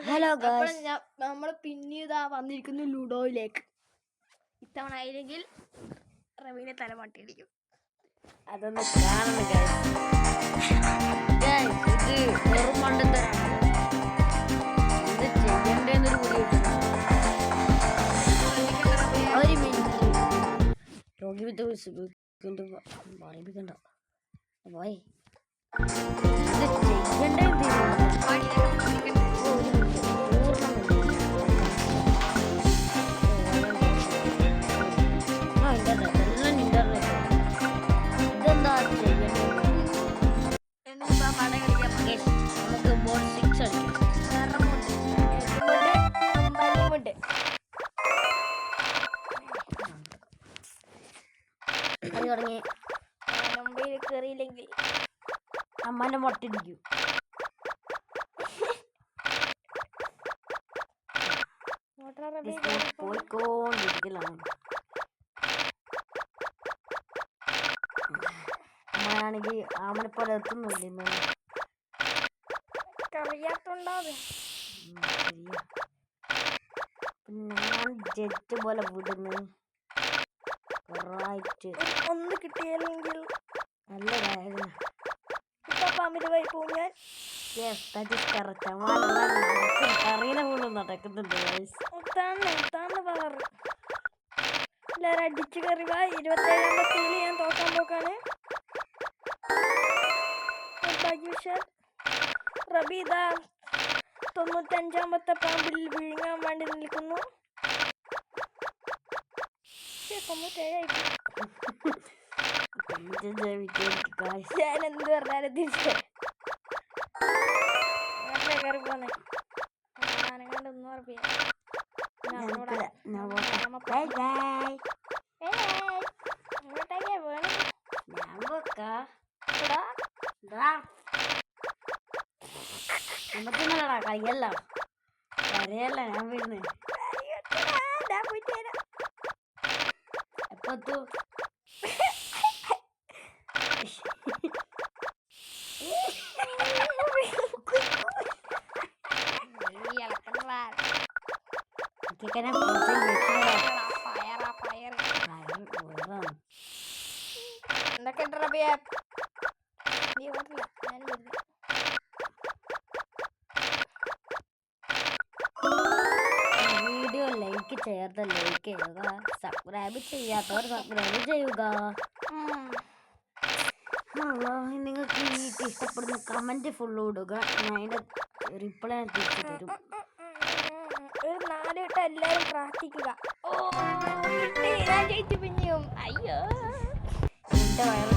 Hello guys, നമ്മൾ പിന്നീതാ വന്നിരിക്കുന്നു ലുഡോയിലേക്ക്. ഇത്തവണ ആയില്ലെങ്കിൽ റവീനെ തലമാട്ടിയിരിക്കും. അതൊന്ന് കാണണം ഗായ്സ്. ഇത് വെറും മണ്ടത്തരാണ്. ഇത് ചെയ്യണ്ടേന്നൊരു കൂടി ഒരു മിനിറ്റ് രോഗി വിത്ത് പറയിപ്പിക്കണ്ട പോയി. ഇത് ചെയ്യണ്ടേ തുടങ്ങി. മുംബൈയിൽ കയറിയില്ലെങ്കിൽ അമ്മന്റെ മുട്ടടിക്കും. പോയിക്കൊണ്ടിരിക്കലാണ്. അമ്മയാണെങ്കിൽ ആമനെ പോലെ എത്തുന്നില്ല. കറിയാത്തുണ്ടാവും. പിന്നെ ഞാൻ ജെറ്റ് പോലെ വിടുന്നു. ഒന്ന് കിട്ടിയില്ലെങ്കിൽ നല്ല കാര്യം. ഇപ്പൊ പാമ്പിന്റെ വഴി പോകും ഞാൻ. കറീനെ പോലും നടക്കുന്നുണ്ട്. എല്ലാരും അടിച്ചു കയറി വാ. 27-ാമത്തെ ഞാൻ തോക്കാൻ പോക്കാണ്. റബി ഇതാ 95-ാമത്തെ പാമ്പിൽ വിഴുങ്ങാൻ വേണ്ടി നിൽക്കുന്നു. 97 ഞാൻ എന്ത് പറഞ്ഞാലും തിരിച്ചു കയറി പോന്നെ. ഞാനങ്ങാണ്ട് ഒന്നും ഉറപ്പില്ല. ഇങ്ങോട്ടേക്കാ വേണം. നമുക്കെന്നല്ലടാ കയ്യല്ല കരയല്ല ഞാൻ വീഴുന്നേ. എപ്പത്തു എന്തൊക്കെ റബിയ വീഡിയോ ലൈക്ക് ചെയ്യാത്ത ലൈക്ക് ചെയ്യുക, സബ്സ്ക്രൈബ് ചെയ്യാത്തവർ സബ്സ്ക്രൈബ് ചെയ്യുക. നിങ്ങൾക്ക് വീഡിയോ ഇഷ്ടപ്പെടുന്ന കമന്റ് ഫുള്ള് ഇടുക. ഞാൻ അതിന്റെ റിപ്ലൈ തിരിച്ചു തരും. ഒരു 4 വട്ടം എല്ലാവരും പ്രാർത്ഥിക്കുക. ഓ കിട്ടി, ഞാൻ ജയിച്ചു പിന്നെയും. അയ്യോ എന്റെ വയറ്